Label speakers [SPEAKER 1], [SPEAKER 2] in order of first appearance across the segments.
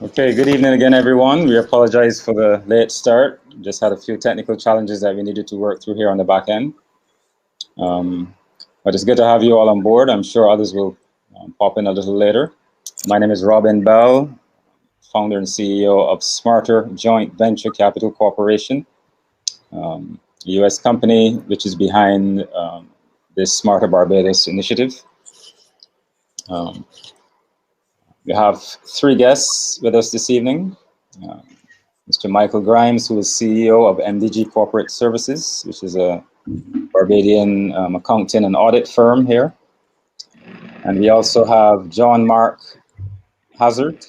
[SPEAKER 1] Okay, good evening again, everyone. We apologize for the late start. Just had a few technical challenges that we needed to work through here on the back end. But it's good to have you all on board. I'm sure others will pop in a little later. My name is Robin Bell, founder and CEO of Smarter Joint Venture Capital Corporation, a U.S. company which is behind this Smarter Barbados initiative. We have three guests with us this evening. Mr. Michael Grimes, who is CEO of MDG Corporate Services, which is a Barbadian accounting and audit firm here. And we also have John Mark Hazard.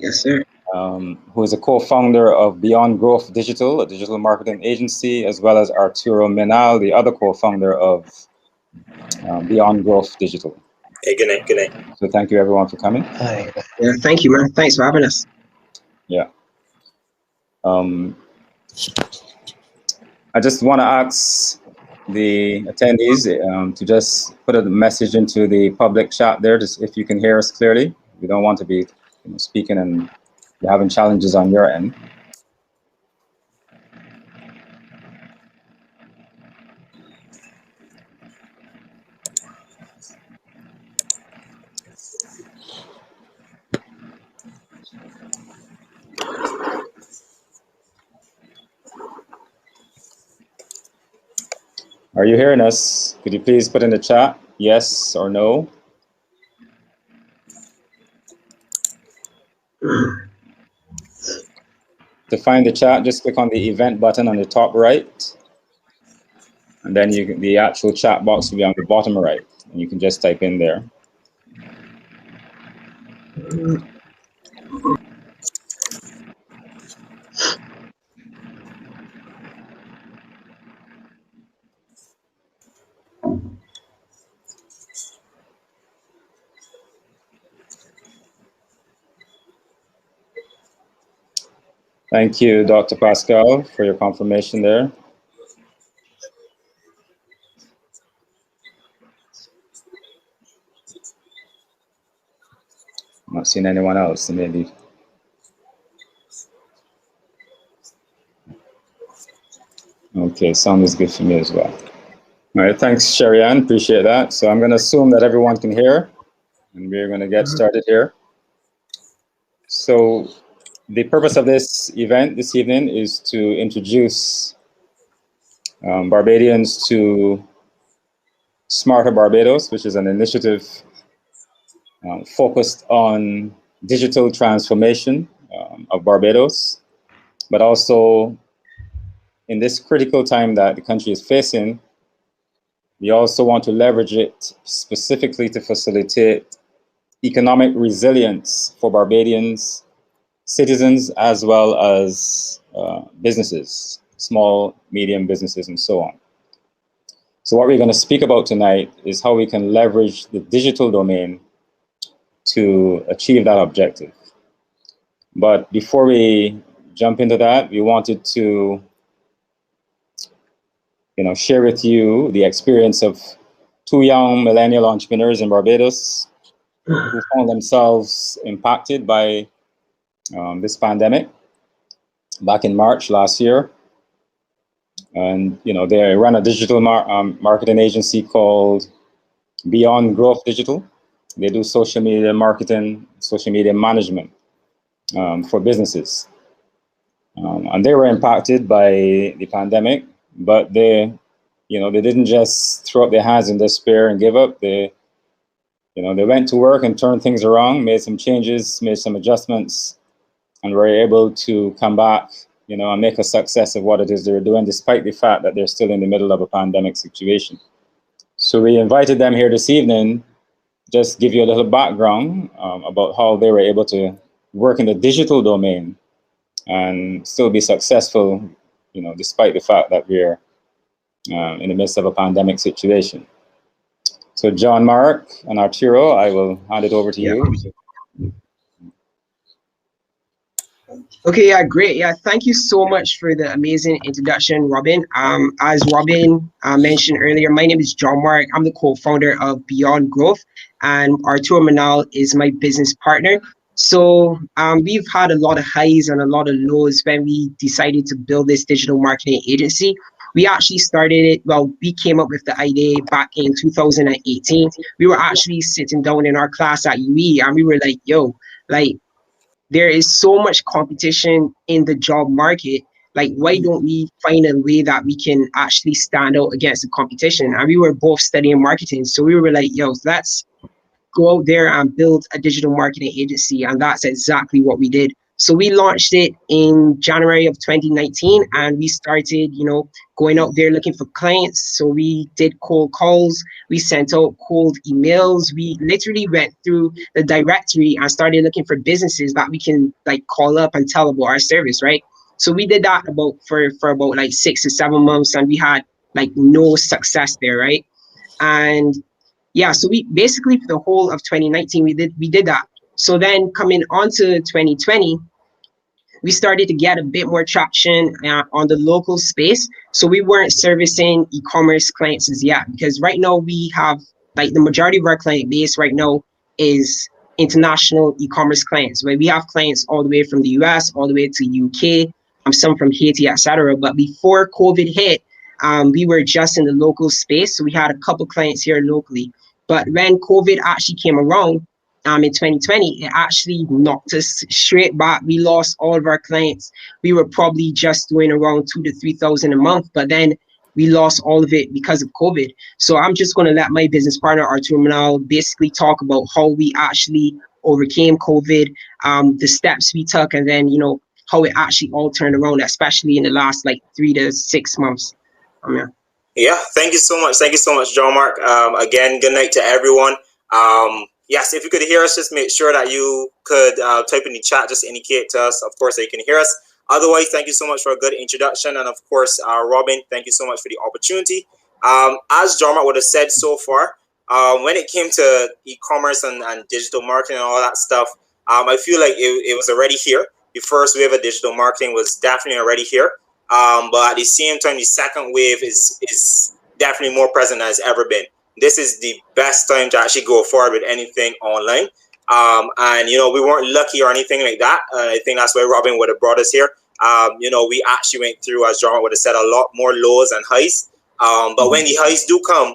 [SPEAKER 2] Yes, sir.
[SPEAKER 1] Who is a co-founder of Beyond Growth Digital, a digital marketing agency, as well as Arturo Menal, the other co-founder of Beyond Growth Digital.
[SPEAKER 3] Hey, good night, good night.
[SPEAKER 1] So thank you everyone for coming.
[SPEAKER 2] Hi. Yeah, thank you, man. Thanks for having us.
[SPEAKER 1] Yeah. I just want to ask the attendees to just put a message into the public chat there, just if you can hear us clearly. We don't want to be speaking and you're having challenges on your end. Are you hearing us? Could you please put in the chat yes or no? To find the chat, just click on the event button on the top right. And then the actual chat box will be on the bottom right. And you can just type in there. Thank you, Dr. Pascal, for your confirmation there. I'm not seeing anyone else, maybe. Okay, sound is good for me as well. All right, thanks, Sherry-Ann, appreciate that. So I'm gonna assume that everyone can hear, and we're gonna get started here. So the purpose of this event this evening is to introduce Barbadians to Smarter Barbados, which is an initiative focused on digital transformation of Barbados, but also in this critical time that the country is facing, we also want to leverage it specifically to facilitate economic resilience for Barbadians, citizens, as well as businesses, small, medium businesses, and so on. So what we're going to speak about tonight is how we can leverage the digital domain to achieve that objective. But before we jump into that, we wanted to share with you the experience of two young millennial entrepreneurs in Barbados who found themselves impacted by this pandemic back in March last year. And they run a digital marketing agency called Beyond Growth Digital. They do social media marketing, social media management for businesses. And they were impacted by the pandemic, but they didn't just throw up their hands in despair and give up. They went to work and turned things around, made some changes, made some adjustments, and were able to come back, and make a success of what it is they're doing, despite the fact that they're still in the middle of a pandemic situation. So we invited them here this evening, just give you a little background about how they were able to work in the digital domain and still be successful, despite the fact that we're in the midst of a pandemic situation. So John Mark and Arturo, I will hand it over to you.
[SPEAKER 2] Okay, yeah, great. Yeah, thank you so much for the amazing introduction, Robin. As Robin mentioned earlier, my name is John Mark. I'm the co-founder of Beyond Growth, and Arturo Menal is my business partner. So we've had a lot of highs and a lot of lows when we decided to build this digital marketing agency. We actually started it, well, we came up with the idea back in 2018. We were actually sitting down in our class at UE and we were like, yo, like there is so much competition in the job market. Like, why don't we find a way that we can actually stand out against the competition? And we were both studying marketing. So we were like, yo, let's go out there and build a digital marketing agency. And that's exactly what we did. So we launched it in January of 2019 and we started, going out there looking for clients. So we did cold calls, we sent out cold emails, we literally went through the directory and started looking for businesses that we can like call up and tell about our service, right? So we did that for about like 6 to 7 months and we had like no success there, right? And yeah, so we basically for the whole of 2019 we did that. So then coming on to 2020, we started to get a bit more traction on the local space. So we weren't servicing e-commerce clients as yet because right now we have like the majority of our client base right now is international e-commerce clients, where we have clients all the way from the US, all the way to UK, some from Haiti, etc. But before COVID hit, we were just in the local space. So we had a couple clients here locally. But when COVID actually came around, in 2020, it actually knocked us straight back. We lost all of our clients. We were probably just doing around 2 to 3 thousand a month, but then we lost all of it because of COVID. So I'm just going to let my business partner Artur Manal basically talk about how we actually overcame COVID, the steps we took, and then how it actually all turned around, especially in the last like 3 to 6 months. Yeah.
[SPEAKER 3] Yeah, thank you so much. Thank you so much, John Mark. Again, good night to everyone. Yes, if you could hear us, just make sure that you could type in the chat, just indicate to us, of course, that you can hear us. Otherwise, thank you so much for a good introduction. And of course, Robin, thank you so much for the opportunity. As John Mark would have said so far, when it came to e-commerce and digital marketing and all that stuff, I feel like it was already here. The first wave of digital marketing was definitely already here. But at the same time, the second wave is definitely more present than it's ever been. This is the best time to actually go forward with anything online. And, we weren't lucky or anything like that. I think that's why Robin would have brought us here. We actually went through, as John would have said, a lot more lows and highs. But when the highs do come,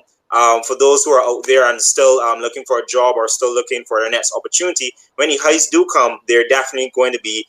[SPEAKER 3] for those who are out there and still looking for a job or still looking for their next opportunity, when the highs do come, they're definitely going to be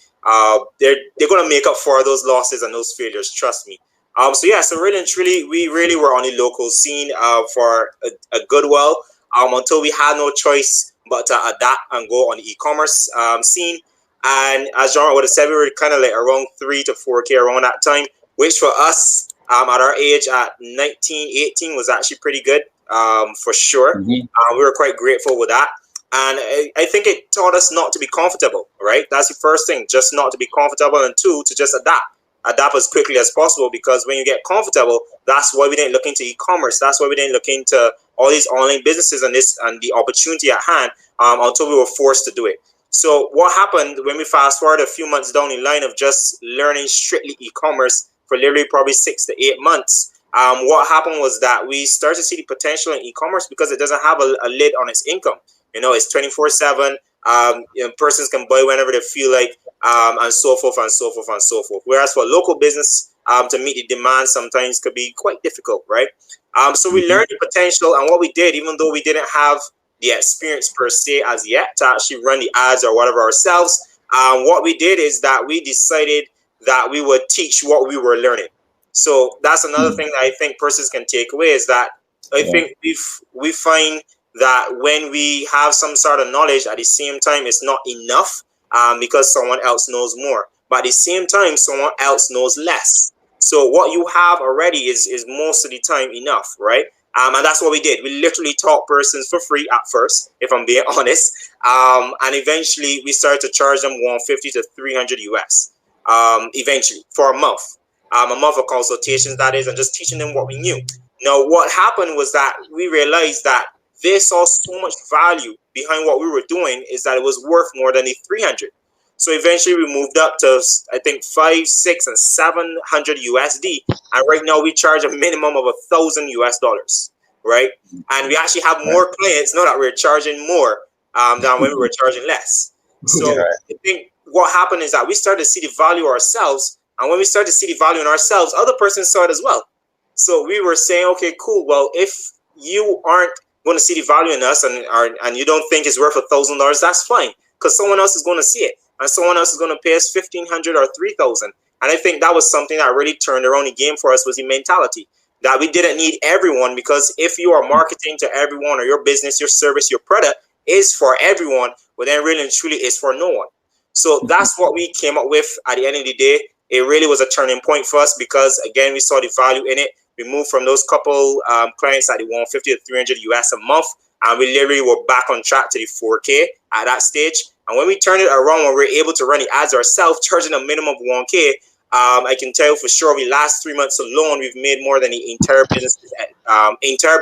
[SPEAKER 3] they're going to make up for those losses and those failures. Trust me. So really and truly, we really were on the local scene for a good while until we had no choice but to adapt and go on the e-commerce scene. And as John would have said, we were kind of like around 3 to 4K around that time, which for us at our age at 19, 18 was actually pretty good for sure. Mm-hmm. We were quite grateful with that. And I think it taught us not to be comfortable, right? That's the first thing, just not to be comfortable, and two, to just adapt as quickly as possible, because when you get comfortable, that's why we didn't look into e-commerce. That's why we didn't look into all these online businesses and the opportunity at hand until we were forced to do it. So what happened when we fast forward a few months down the line of just learning strictly e-commerce for literally probably 6 to 8 months, what happened was that we started to see the potential in e-commerce because it doesn't have a lid on its income. It's 24/7. Persons can buy whenever they feel like, and so forth and so forth and so forth. Whereas for local business, to meet the demand sometimes could be quite difficult, right? So we learned the potential, and what we did, even though we didn't have the experience per se as yet to actually run the ads or whatever ourselves, what we did is that we decided that we would teach what we were learning. So that's another thing that I think persons can take away, is that I think we find that when we have some sort of knowledge, at the same time, it's not enough because someone else knows more. But at the same time, someone else knows less. So what you have already is most of the time enough, right? And that's what we did. We literally taught persons for free at first, if I'm being honest. And eventually, we started to charge them 150 to 300 US eventually for a month of consultations, that is, and just teaching them what we knew. Now, what happened was that we realized that they saw so much value behind what we were doing, is that it was worth more than the 300. So eventually we moved up to, I think, 5, 6, and 700 USD. And right now we charge a minimum of $1,000 US, right? And we actually have more clients now that we're charging more than when we were charging less. So I think what happened is that we started to see the value ourselves. And when we started to see the value in ourselves, other persons saw it as well. So we were saying, okay, cool. Well, if you aren't going to see the value in us and you don't think it's worth $1,000, that's fine, because someone else is going to see it, and someone else is going to pay us $1,500 or $3,000. And I think that was something that really turned around the game for us, was the mentality that we didn't need everyone, because if you are marketing to everyone, or your business, your service, your product is for everyone, well then really and truly is for no one. So that's what we came up with at the end of the day. It really was a turning point for us, because again, we saw the value in it. We moved from those couple clients at the 150 to 300 US a month, and we literally were back on track to the 4K at that stage. And when we turned it around, when we were able to run the ads ourselves, charging a minimum of 1K, I can tell you for sure, the last 3 months alone, we've made more than the entire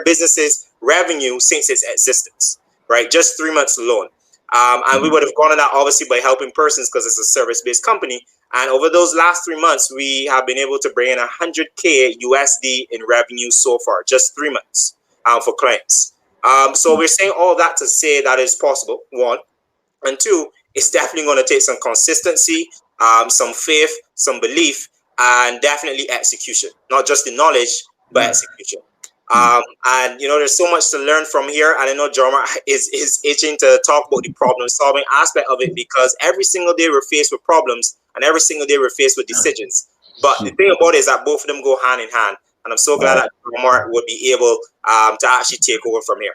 [SPEAKER 3] business's revenue since its existence, right? Just 3 months alone. And we would have gone on that obviously by helping persons, because it's a service-based company. And over those last 3 months, we have been able to bring in 100K USD in revenue so far, just 3 months for clients. So we're saying all that to say that is possible, one. And two, it's definitely going to take some consistency, some faith, some belief, and definitely execution. Not just the knowledge, but execution. And you know, there's so much to learn from here. And I know Jorma is itching to talk about the problem solving aspect of it, because every single day we're faced with problems, and every single day we're faced with decisions. But the thing about it is that both of them go hand in hand. And I'm so glad that Jorma would be able to actually take over from here.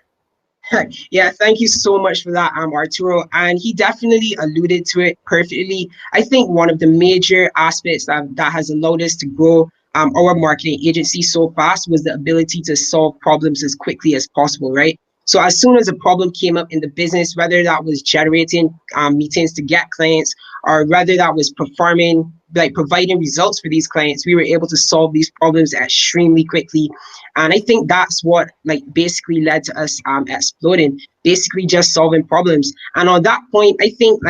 [SPEAKER 2] Yeah, thank you so much for that, Arturo. And he definitely alluded to it perfectly. I think one of the major aspects that has allowed us to grow our marketing agency so fast was the ability to solve problems as quickly as possible, right? So as soon as a problem came up in the business, whether that was generating meetings to get clients, or whether that was providing results for these clients, we were able to solve these problems extremely quickly. And I think that's what basically led to us exploding, basically just solving problems. And on that point, I think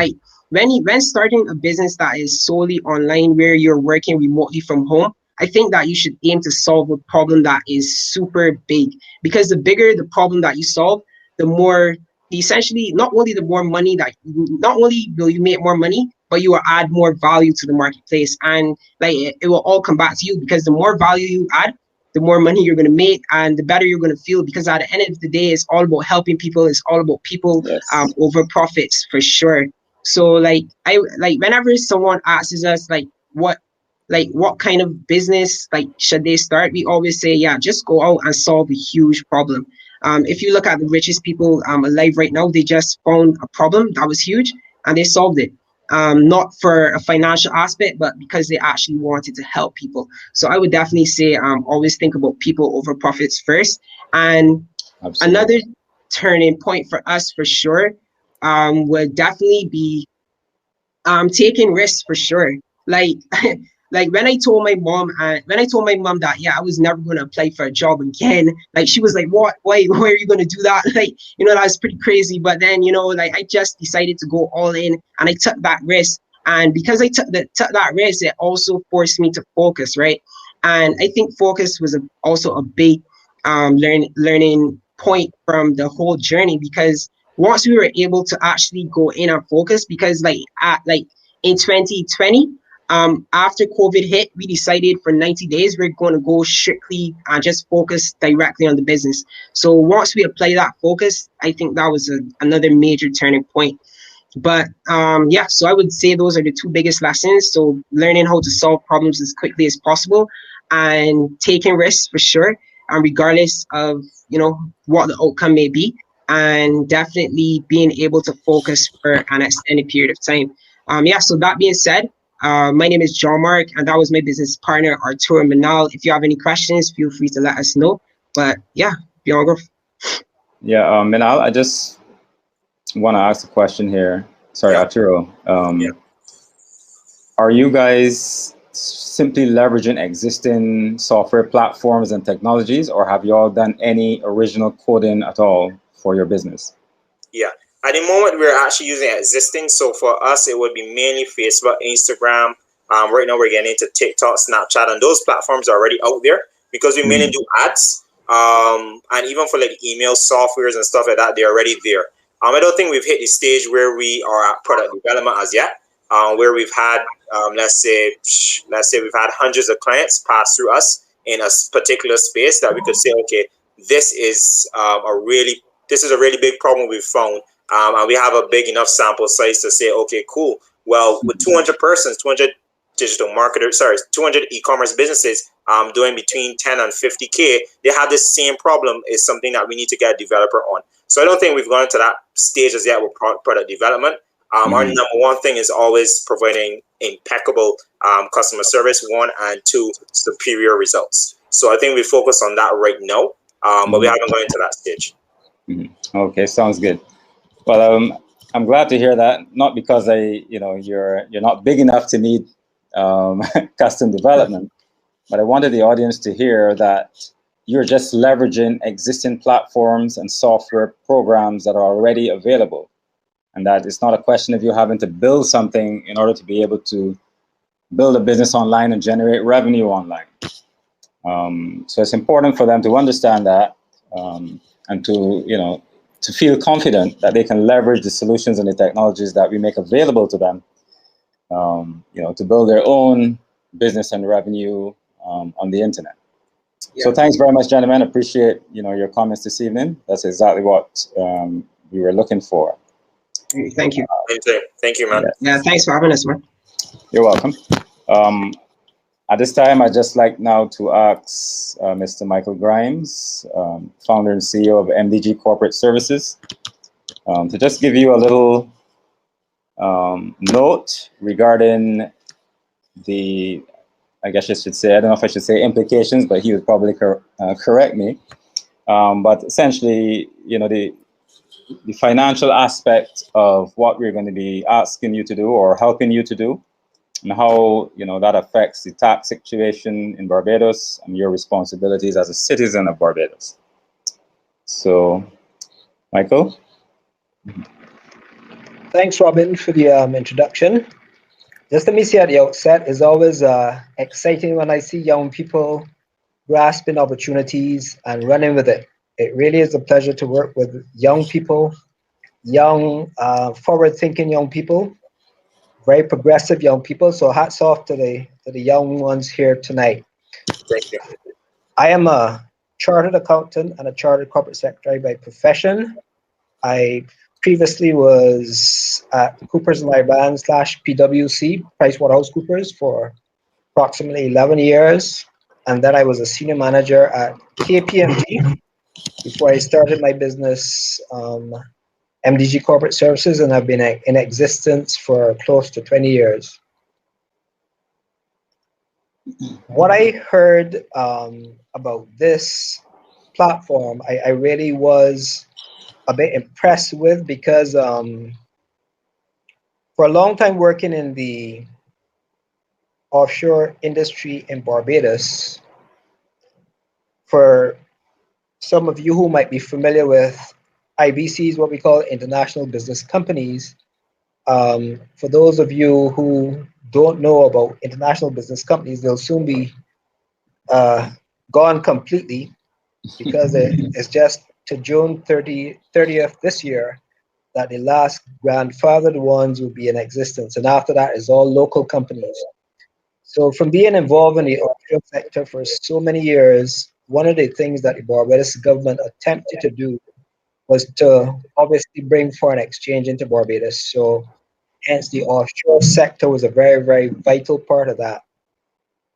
[SPEAKER 2] when starting a business that is solely online, where you're working remotely from home, I think that you should aim to solve a problem that is super big, because the bigger the problem that you solve, the more, essentially, not only will you make more money, but you will add more value to the marketplace. And it will all come back to you, because the more value you add, the more money you're going to make, and the better you're going to feel, because at the end of the day, it's all about helping people. It's all about people over profits, for sure. So whenever someone asks us what kind of business should they start, we always say, yeah, just go out and solve a huge problem. If you look at the richest people alive right now, they just found a problem that was huge and they solved it. Not for a financial aspect, but because they actually wanted to help people. So I would definitely say always think about people over profits first. And another turning point for us, for sure, would definitely be taking risks, for sure. When I told my mom that, yeah, I was never going to apply for a job again, she was like, what, why are you going to do that? That's pretty crazy. But then, I just decided to go all in, and I took that risk. And because I took that risk, it also forced me to focus, right? And I think focus was also a big learning point from the whole journey, because once we were able to actually go in and focus, because in 2020, after COVID hit, we decided for 90 days, we're going to go strictly and just focus directly on the business. So once we apply that focus, I think that was another major turning point. But so I would say those are the two biggest lessons. So learning how to solve problems as quickly as possible, and taking risks, for sure, and regardless of, what the outcome may be, and definitely being able to focus for an extended period of time. So that being said, my name is John Mark, and that was my business partner, Arturo Manal. If you have any questions, feel free to let us know. But yeah, beyond growth.
[SPEAKER 1] Yeah, Manal, I just want to ask a question here. Sorry, Arturo. Are you guys simply leveraging existing software platforms and technologies, or have you all done any original coding at all for your business?
[SPEAKER 3] Yeah. At the moment, we're actually using existing. So for us, it would be mainly Facebook, Instagram. Right now, we're getting into TikTok, Snapchat, and those platforms are already out there, because we mainly do ads. And even for email softwares and stuff like that, they're already there. I don't think we've hit the stage where we are at product development as yet, where we've had, let's say we've had hundreds of clients pass through us in a particular space that we could say, okay, this is a really big problem we've found, and we have a big enough sample size to say, okay, cool. Well, with 200 persons, 200 digital marketers, 200 e-commerce businesses doing between 10 and 50K, they have this same problem, is something that we need to get a developer on. So I don't think we've gone to that stage as yet with product development. Our number one thing is always providing impeccable customer service, one, and two, superior results. So I think we focus on that right now, but we haven't gone into that stage.
[SPEAKER 1] Okay, sounds good. Well, I'm glad to hear that. Not because you're not big enough to need custom development, but I wanted the audience to hear that you're just leveraging existing platforms and software programs that are already available, and that it's not a question of you having to build something in order to be able to build a business online and generate revenue online. So it's important for them to understand that, and to feel confident that they can leverage the solutions and the technologies that we make available to them, to build their own business and revenue on the internet. Yeah. So thanks very much, gentlemen. Appreciate your comments this evening. That's exactly what we were looking for.
[SPEAKER 2] Thank you.
[SPEAKER 3] Thank you, man.
[SPEAKER 2] Yeah, thanks for having us, man.
[SPEAKER 1] You're welcome. At this time, I'd just like now to ask Mr. Michael Grimes, founder and CEO of MDG Corporate Services, to just give you a little note regarding the, I guess I should say, I don't know if I should say implications, but he would probably correct me. But essentially, the financial aspect of what we're going to be asking you to do or helping you to do, and how that affects the tax situation in Barbados and your responsibilities as a citizen of Barbados. So, Michael.
[SPEAKER 4] Thanks, Robin, for the introduction. Just let me say at the outset, it's always exciting when I see young people grasping opportunities and running with it. It really is a pleasure to work with young people, young, forward-thinking young people, very progressive young people. So hats off to the young ones here tonight.
[SPEAKER 3] Thank you.
[SPEAKER 4] I am a chartered accountant and a chartered corporate secretary by profession. I previously was at Coopers & Lybrand / PwC, PricewaterhouseCoopers, for approximately 11 years. And then I was a senior manager at KPMG before I started my business, MDG Corporate Services, and I've been in existence for close to 20 years. What I heard about this platform, I really was a bit impressed with, because for a long time working in the offshore industry in Barbados, for some of you who might be familiar with IBCs, what we call international business companies, for those of you who don't know about international business companies, they'll soon be gone completely, because it's just to June 30th this year that the last grandfathered ones will be in existence. And after that is all local companies. So from being involved in the offshore sector for so many years, one of the things that the Barbados government attempted to do was to obviously bring foreign exchange into Barbados. So hence the offshore sector was a very, very vital part of that.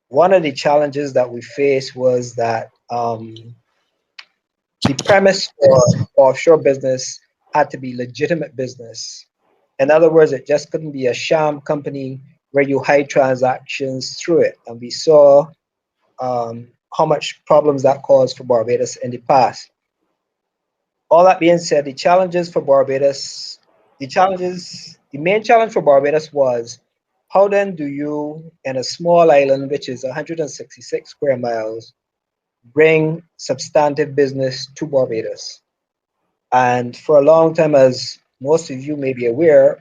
[SPEAKER 4] One of the challenges that we faced was that the premise for offshore business had to be legitimate business. In other words, it just couldn't be a sham company where you hide transactions through it. And we saw how much problems that caused for Barbados in the past. All that being said, the challenges for Barbados, the main challenge for Barbados was, how then do you, in a small island, which is 166 square miles, bring substantive business to Barbados? And for a long time, as most of you may be aware,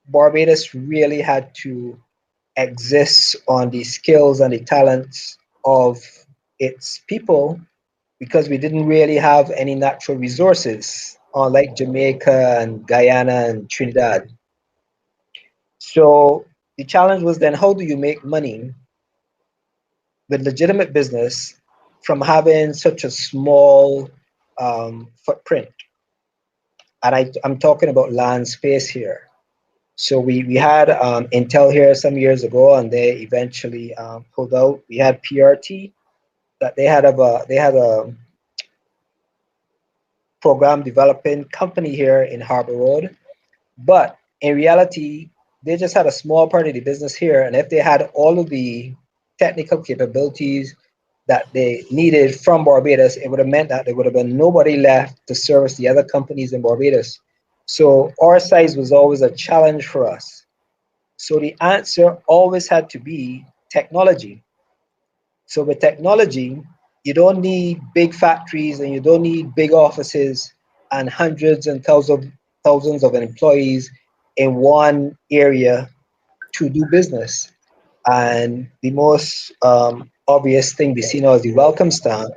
[SPEAKER 4] Barbados really had to exist on the skills and the talents of its people, because we didn't really have any natural resources unlike Jamaica and Guyana and Trinidad. So the challenge was then, how do you make money with legitimate business from having such a small footprint? And I'm talking about land space here. So we had Intel here some years ago, and they eventually pulled out. We had PRT, that they had a program developing company here in Harbor Road, but in reality, they just had a small part of the business here. And if they had all of the technical capabilities that they needed from Barbados, it would have meant that there would have been nobody left to service the other companies in Barbados. So our size was always a challenge for us. So the answer always had to be technology. So with technology, you don't need big factories and you don't need big offices and hundreds and thousands of employees in one area to do business. And the most obvious thing we see now is the welcome stamp,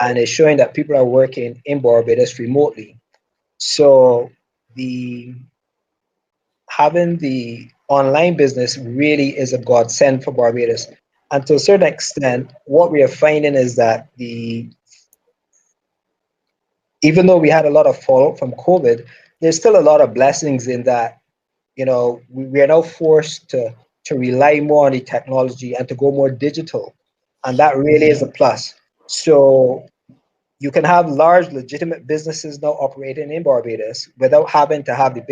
[SPEAKER 4] and it's showing that people are working in Barbados remotely. So having the online business really is a godsend for Barbados. And to a certain extent, what we are finding is that even though we had a lot of fallout from COVID, there's still a lot of blessings in that. We are now forced to rely more on the technology and to go more digital. And that really is a plus. So you can have large legitimate businesses now operating in Barbados without having to have the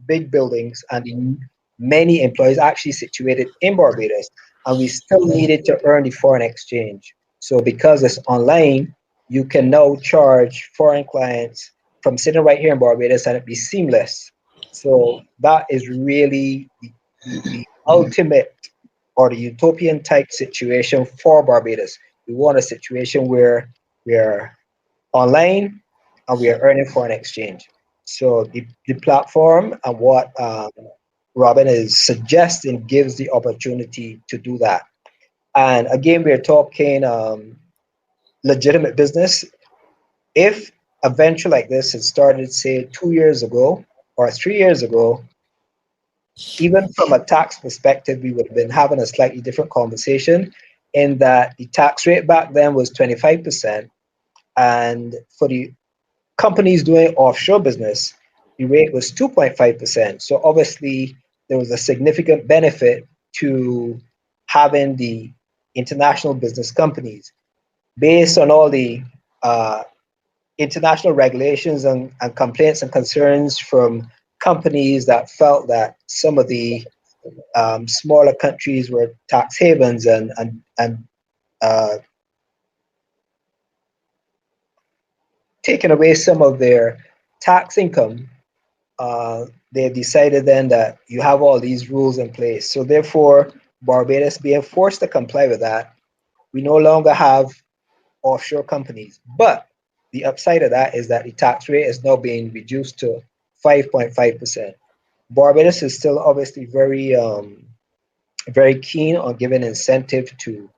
[SPEAKER 4] big buildings and the many employees actually situated in Barbados. And we still needed to earn the foreign exchange. So because it's online, you can now charge foreign clients from sitting right here in Barbados, and it'd be seamless. So that is really the ultimate or the utopian type situation for Barbados. We want a situation where we are online and we are earning foreign exchange. So the platform and what Robin is suggesting gives the opportunity to do that. And again, we're talking legitimate business. If a venture like this had started, say, 2 years ago or 3 years ago, even from a tax perspective, we would have been having a slightly different conversation, in that the tax rate back then was 25%. And for the companies doing offshore business, the rate was 2.5%. So obviously, there was a significant benefit to having the international business companies. Based on all the international regulations and complaints and concerns from companies that felt that some of the smaller countries were tax havens and taking away some of their tax income, they decided then that you have all these rules in place. So therefore, Barbados being forced to comply with that, we no longer have offshore companies. But the upside of that is that the tax rate is now being reduced to 5.5%. Barbados is still obviously very, very keen on giving incentive to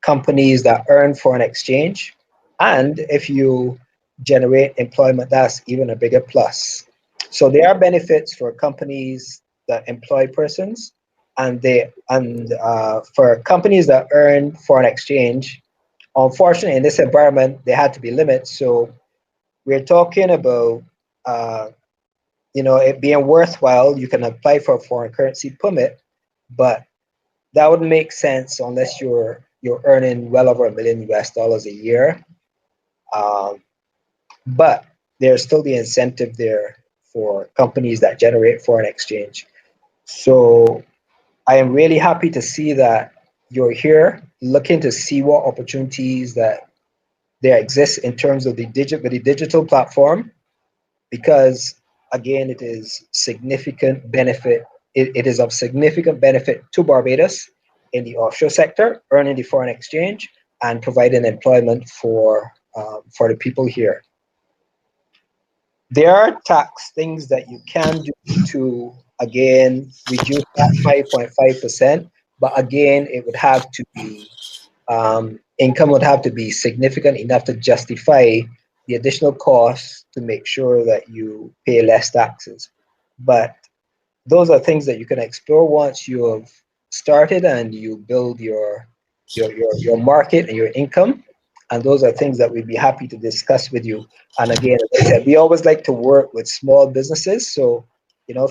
[SPEAKER 4] companies that earn foreign exchange. And if you generate employment, that's even a bigger plus. So there are benefits for companies that employ persons, and for companies that earn foreign exchange. Unfortunately, in this environment, there had to be limits. So we're talking about, it being worthwhile. You can apply for a foreign currency permit, but that wouldn't make sense unless you're earning well over $1 million US a year. But there's still the incentive there for companies that generate foreign exchange. So I am really happy to see that you're here looking to see what opportunities that there exist in terms of the digital platform, because again, it is significant benefit. It is of significant benefit to Barbados in the offshore sector, earning the foreign exchange and providing employment for the people here. There are tax things that you can do to, again, reduce that 5.5%, but again, it would have to be, income would have to be significant enough to justify the additional costs to make sure that you pay less taxes. But those are things that you can explore once you have started and you build your market and your income. And those are things that we'd be happy to discuss with you. And again, as I said, we always like to work with small businesses. So,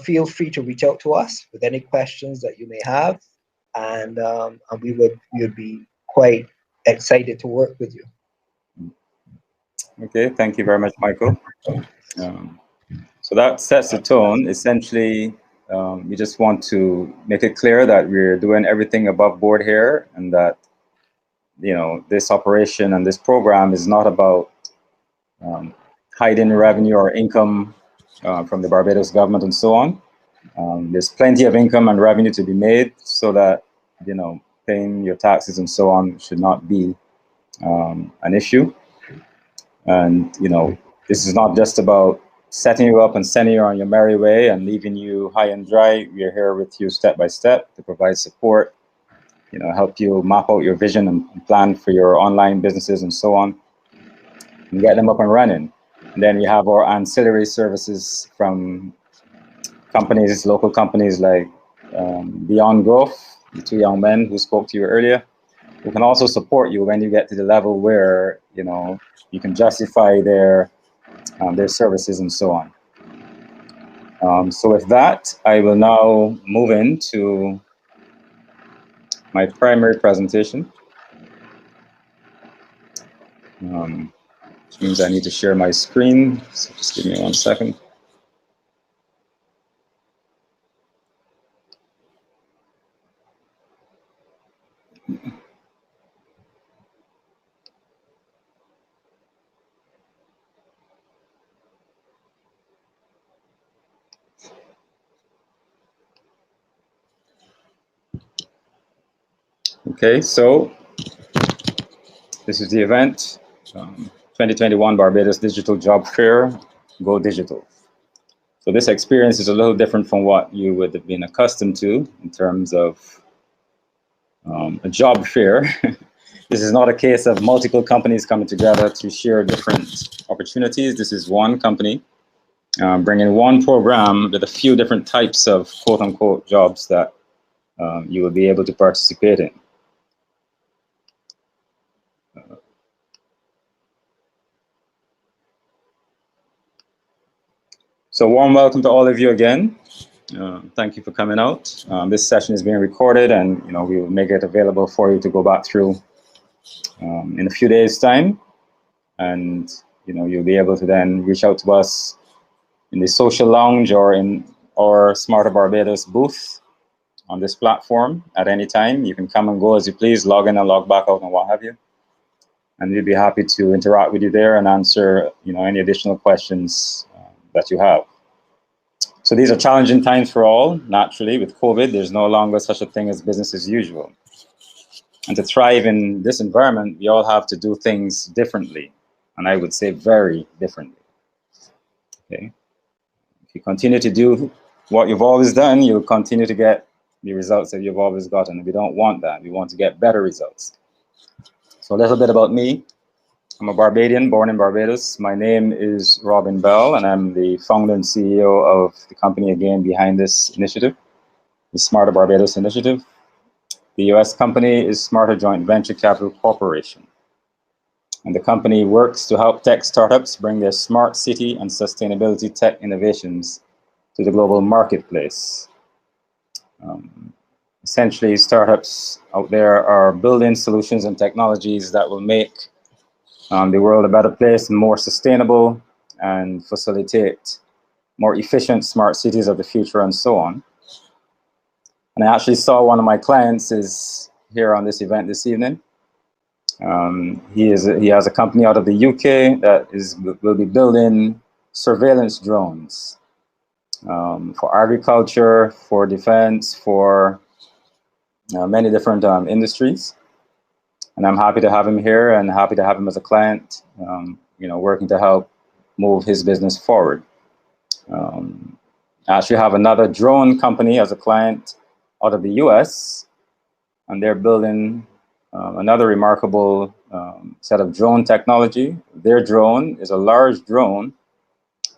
[SPEAKER 4] feel free to reach out to us with any questions that you may have. And we would be quite excited to work with you.
[SPEAKER 1] Okay, thank you very much, Michael. So that sets the tone. Essentially, we just want to make it clear that we're doing everything above board here, and that this operation and this program is not about hiding revenue or income from the Barbados government and so on. There's plenty of income and revenue to be made, so that paying your taxes and so on should not be an issue. And this is not just about setting you up and sending you on your merry way and leaving you high and dry. We're here with you step by step to provide support, help you map out your vision and plan for your online businesses and so on, and get them up and running. And then we have our ancillary services from companies, local companies like Beyond Growth, the two young men who spoke to you earlier, who can also support you when you get to the level where you can justify their services and so on. So with that, I will now move into my primary presentation, which means I need to share my screen. So just give me 1 second. Okay, so this is the event, 2021 Barbados Digital JOB Fair, Go Digital. So this experience is a little different from what you would have been accustomed to in terms of a job fair. This is not a case of multiple companies coming together to share different opportunities. This is one company bringing one program with a few different types of quote-unquote jobs that you will be able to participate in. So warm welcome to all of you again. Thank you for coming out. This session is being recorded, and we will make it available for you to go back through in a few days' time. And you'll be able to then reach out to us in the social lounge or in our Smarter Barbados booth on this platform at any time. You can come and go as you please, log in and log back out and what have you. And we'd be happy to interact with you there and answer any additional questions that you have. So these are challenging times for all. Naturally, with COVID, there's no longer such a thing as business as usual. And to thrive in this environment, we all have to do things differently. And I would say very differently. Okay. If you continue to do what you've always done, you'll continue to get the results that you've always gotten. We don't want that. We want to get better results. So a little bit about me. I'm a Barbadian, born in Barbados. My name is Robin Bell, and I'm the founder and CEO of the company again behind this initiative, the Smarter Barbados Initiative. The US company is Smarter Joint Venture Capital Corporation. And the company works to help tech startups bring their smart city and sustainability tech innovations to the global marketplace. Essentially, startups out there are building solutions and technologies that will make the world a better place and more sustainable, and facilitate more efficient smart cities of the future and so on. And I actually saw one of my clients is here on this event this evening. He has a company out of the UK that will be building surveillance drones for agriculture, for defense, for many different industries. And I'm happy to have him here and happy to have him as a client, working to help move his business forward. I actually have another drone company as a client out of the US, and they're building another remarkable set of drone technology. Their drone is a large drone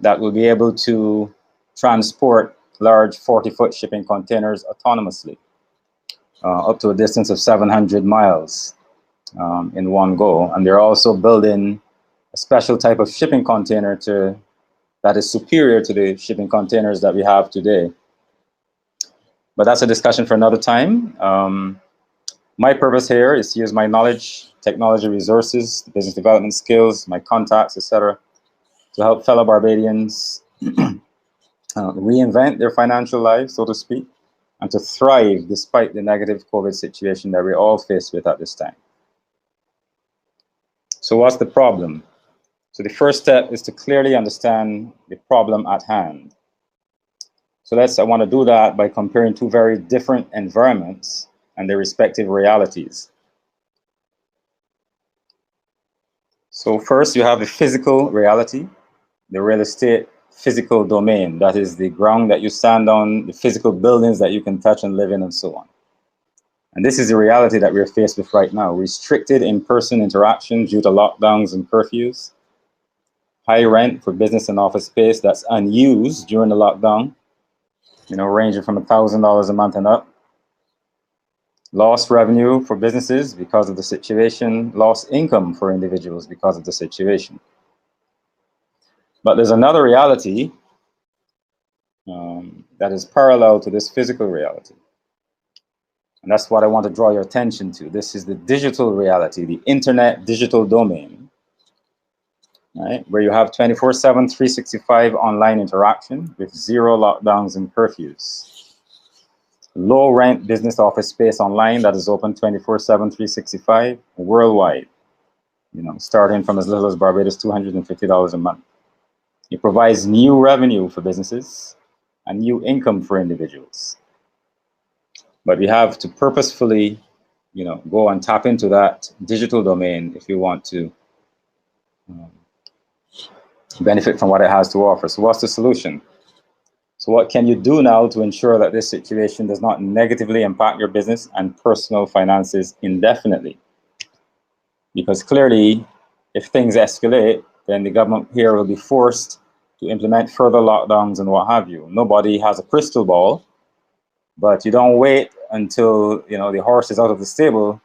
[SPEAKER 1] that will be able to transport large 40-foot shipping containers autonomously up to a distance of 700 miles in one go. And they're also building a special type of shipping container that is superior to the shipping containers that we have today. But that's a discussion for another time. My purpose here is to use my knowledge, technology resources, business development skills, my contacts, etc., to help fellow Barbadians reinvent their financial lives, so to speak, and to thrive despite the negative COVID situation that we're all faced with at this time. So what's the problem? So the first step is to clearly understand the problem at hand. So I want to do that by comparing two very different environments and their respective realities. So first, you have the physical reality, the real estate physical domain. That is the ground that you stand on, the physical buildings that you can touch and live in, and so on. And this is the reality that we're faced with right now. Restricted in-person interaction due to lockdowns and curfews. High rent for business and office space that's unused during the lockdown, ranging from $1,000 a month and up. Lost revenue for businesses because of the situation, lost income for individuals because of the situation. But there's another reality that is parallel to this physical reality. And that's what I want to draw your attention to. This is the digital reality, the internet digital domain, right? Where you have 24/7, 365 online interaction with zero lockdowns and curfews. Low rent business office space online that is open 24/7, 365 worldwide, starting from as little as Barbados $250 a month. It provides new revenue for businesses and new income for individuals. But we have to purposefully, go and tap into that digital domain if you want to benefit from what it has to offer. So what's the solution? So what can you do now to ensure that this situation does not negatively impact your business and personal finances indefinitely? Because clearly, if things escalate, then the government here will be forced to implement further lockdowns and what have you. Nobody has a crystal ball, but you don't wait until the horse is out of the stable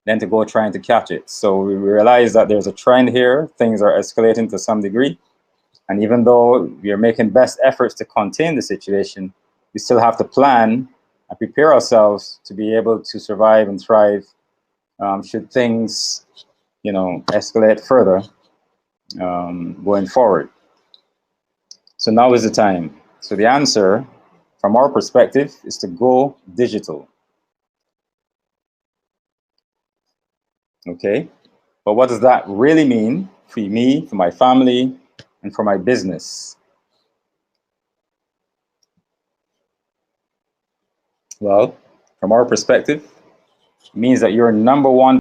[SPEAKER 1] then to go trying to catch it. So we realize that there's a trend here. Things are escalating to some degree. And even though we are making best efforts to contain the situation, we still have to plan and prepare ourselves to be able to survive and thrive should things, escalate further going forward. So now is the time. So the answer, from our perspective, is to go digital. Okay, but what does that really mean for me, for my family, and for my business? Well, from our perspective, it means that your number one